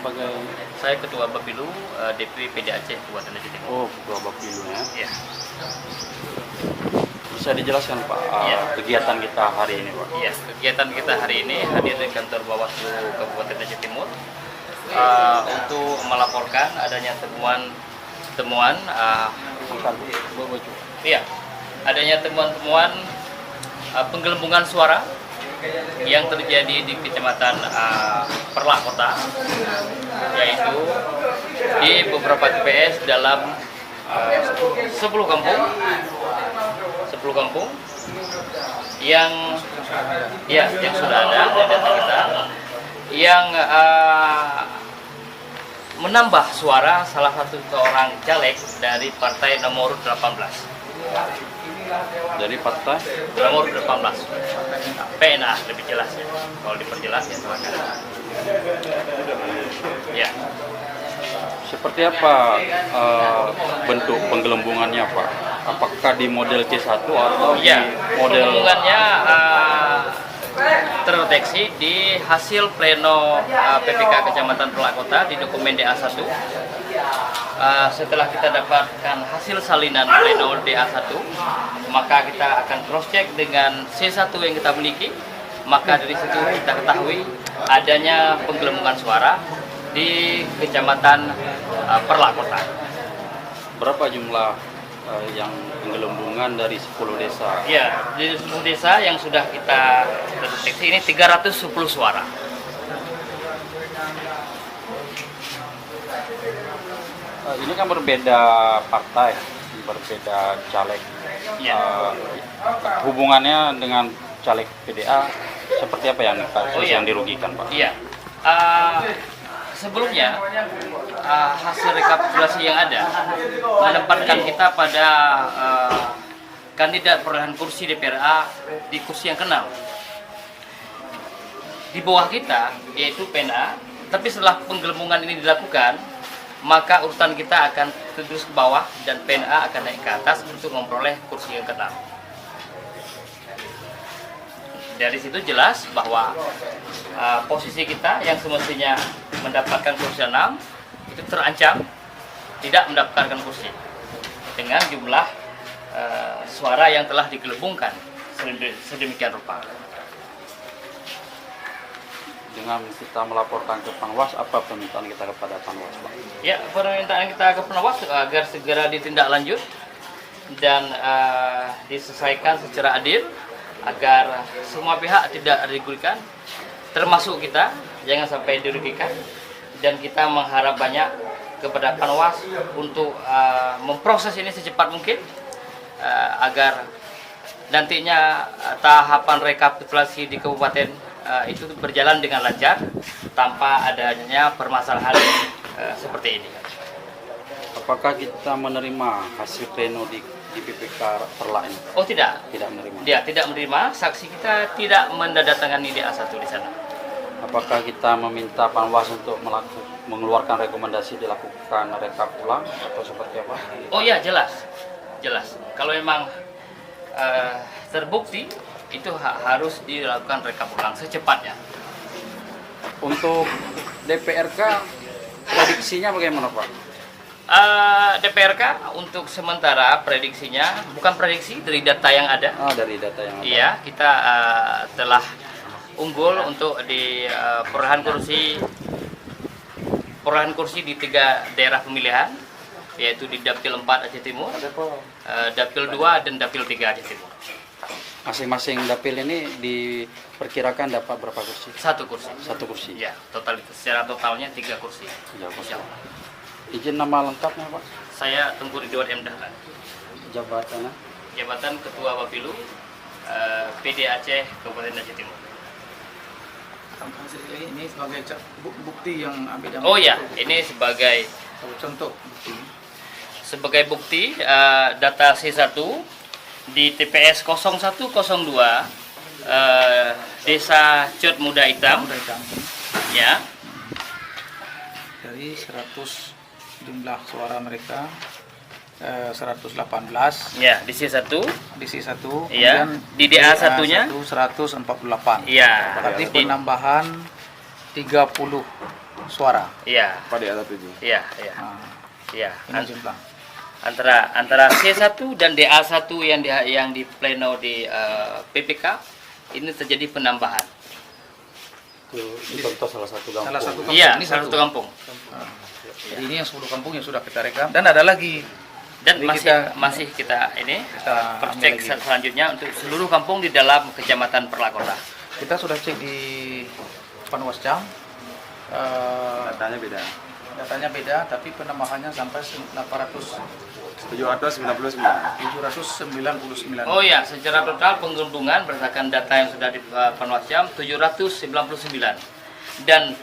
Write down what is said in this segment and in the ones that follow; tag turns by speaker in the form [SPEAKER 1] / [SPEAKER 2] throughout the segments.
[SPEAKER 1] sebagai?
[SPEAKER 2] Saya Ketua Bapilu DPW PD Aceh Kabupaten Aceh Timur.
[SPEAKER 1] Oh, Ketua Bapilu ya.
[SPEAKER 2] Ya.
[SPEAKER 1] Bisa dijelaskan Pak kegiatan kita hari ini Pak?
[SPEAKER 2] Iya, kegiatan kita hari ini hadir di kantor Bawaslu Kabupaten Aceh Timur untuk melaporkan adanya temuan penggelembungan suara yang terjadi di Kecamatan Perlak Kota, yaitu di beberapa TPS dalam 10 kampung yang sudah ada data kita, yang menambah suara salah satu seorang caleg dari partai nomor 18.
[SPEAKER 1] Dari partai
[SPEAKER 2] Nomor 18 PNA lebih jelas ya. Kalau diperjelas ya silakan. Ya.
[SPEAKER 1] seperti apa bentuk penggelembungannya Pak? Apakah di model C1 atau di model?
[SPEAKER 2] Penggelembungannya terdeteksi di hasil pleno PPK Kecamatan Perlak Kota di dokumen DA1. Setelah kita dapatkan hasil salinan pleno DA1, maka kita akan cross check dengan C1 yang kita miliki. Maka dari situ kita ketahui adanya penggelembungan suara di Kecamatan Perlak Kota.
[SPEAKER 1] Berapa jumlah yang penggelembungan dari 10 desa?
[SPEAKER 2] Ya, di 10 desa yang sudah kita deteksi ini 310 suara.
[SPEAKER 1] Ini kan berbeda partai, berbeda caleg.
[SPEAKER 2] Ya.
[SPEAKER 1] Hubungannya dengan caleg PDA seperti apa yang dirugikan Pak?
[SPEAKER 2] Iya. Sebelumnya hasil rekapitulasi yang ada menempatkan kita pada kandidat perolehan kursi DPRA di kursi yang ke-6. Di bawah kita yaitu PNA, tapi setelah penggelembungan ini dilakukan, maka urutan kita akan terus ke bawah dan PNA akan naik ke atas untuk memperoleh kursi yang ke-6. Dari situ jelas bahwa posisi kita yang semestinya mendapatkan kursi 6 itu terancam tidak mendapatkan kursi dengan jumlah suara yang telah digelembungkan sedemikian rupa.
[SPEAKER 1] Dengan kita melaporkan ke Panwas, apa permintaan kita kepada Panwas Pak?
[SPEAKER 2] Ya, permintaan kita ke Panwas agar segera ditindaklanjut dan diselesaikan secara adil agar semua pihak tidak dirugikan, termasuk kita, jangan sampai dirugikan. Dan kita mengharap banyak kepada Panwas untuk memproses ini secepat mungkin agar nantinya tahapan rekapitulasi di kabupaten itu berjalan dengan lancar tanpa adanya permasalahan seperti ini.
[SPEAKER 1] Apakah kita menerima hasil pleno di PPK Perlak ini?
[SPEAKER 2] Oh tidak.
[SPEAKER 1] Tidak menerima.
[SPEAKER 2] Dia tidak menerima, saksi kita tidak menandatangani DA1 di sana.
[SPEAKER 1] Apakah kita meminta Panwas untuk mengeluarkan rekomendasi dilakukan rekap ulang atau seperti apa?
[SPEAKER 2] Oh iya, jelas. Kalau memang terbukti itu harus dilakukan rekap ulang secepatnya.
[SPEAKER 1] Untuk DPRK prediksinya bagaimana Pak?
[SPEAKER 2] DPRK untuk sementara prediksinya, bukan prediksi dari data yang ada.
[SPEAKER 1] Dari data yang ada.
[SPEAKER 2] Iya, kita telah unggul untuk di perolehan kursi di 3 daerah pemilihan, yaitu di Dapil 4 Aceh Timur, Dapil 2 dan Dapil 3 Aceh Timur.
[SPEAKER 1] Masing-masing dapil ini diperkirakan dapat berapa kursi?
[SPEAKER 2] 1 kursi.
[SPEAKER 1] 1 kursi.
[SPEAKER 2] Ya, secara totalnya 3 kursi.
[SPEAKER 1] 3 kursi.
[SPEAKER 2] Insya Allah.
[SPEAKER 1] Izin nama lengkapnya Pak?
[SPEAKER 2] Saya Tengku Ridwan M. Dahlan.
[SPEAKER 1] Jabatannya?
[SPEAKER 2] Jabatan Ketua Bapilu PD Aceh Kabupaten Aceh Timur.
[SPEAKER 3] Ini sebagai bukti yang ambil.
[SPEAKER 2] Oh ya, ini sebagai
[SPEAKER 3] contoh.
[SPEAKER 2] Sebagai bukti data C1 di TPS 0102 Desa Cot Muda Hitam. Ya.
[SPEAKER 3] Dari 100 jumlah suara mereka 118.
[SPEAKER 2] Ya, di C1.
[SPEAKER 3] Di C1.
[SPEAKER 2] Iya. Di DA1-nya
[SPEAKER 3] 148.
[SPEAKER 2] Iya.
[SPEAKER 3] Berarti penambahan 30 suara.
[SPEAKER 2] Iya.
[SPEAKER 4] Pada ada 7.
[SPEAKER 2] Iya, iya.
[SPEAKER 3] Nah,
[SPEAKER 2] Iya.
[SPEAKER 3] ini jumlah.
[SPEAKER 2] Antara C1 dan DA1 yang di pleno di PPK ini terjadi penambahan.
[SPEAKER 1] Itu contoh salah satu kampung.
[SPEAKER 3] Salah satu kampung.
[SPEAKER 2] Iya,
[SPEAKER 3] Ini
[SPEAKER 2] salah satu kampung.
[SPEAKER 3] Nah, jadi ini yang 10 kampung yang sudah kita rekam dan ada lagi.
[SPEAKER 2] Dan
[SPEAKER 3] Ini
[SPEAKER 2] masih kita
[SPEAKER 3] kita
[SPEAKER 2] cek
[SPEAKER 3] ambil lagi.
[SPEAKER 2] selanjutnya untuk seluruh kampung di dalam Kecamatan Perlakota.
[SPEAKER 3] Kita sudah cek di Panwascam.
[SPEAKER 4] Datanya beda.
[SPEAKER 3] Datanya beda, tapi penambahannya sampai
[SPEAKER 4] 799.
[SPEAKER 3] 799.
[SPEAKER 2] Oh ya, secara total penggelembungan berdasarkan data yang sudah di Panwascam 799. Dan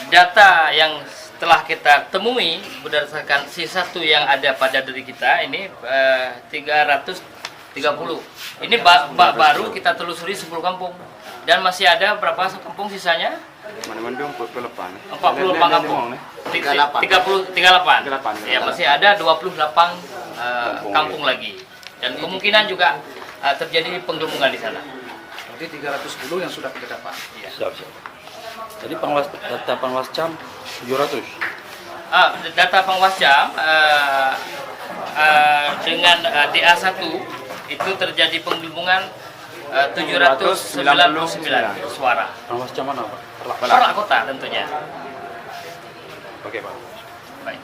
[SPEAKER 2] data yang setelah kita temui berdasarkan C1 yang ada pada diri kita ini 330. Ini baru kita telusuri 10 kampung. Dan masih ada berapa kampung sisanya?
[SPEAKER 4] Mana-mana 48.
[SPEAKER 2] 48 kampung. 38. Ya, masih ada 28 kampung lagi. Dan kemungkinan juga terjadi penggelembungan di sana.
[SPEAKER 3] Berarti 310 yang sudah kita dapat.
[SPEAKER 2] Ya.
[SPEAKER 1] Siap. Jadi data Panwascam 700.
[SPEAKER 2] Data Panwascam dengan DA1 itu terjadi penggelembungan 799 suara.
[SPEAKER 1] Panwascam mana, Pak?
[SPEAKER 2] Perlakota tentunya.
[SPEAKER 1] Oke, Pak.
[SPEAKER 2] Baik.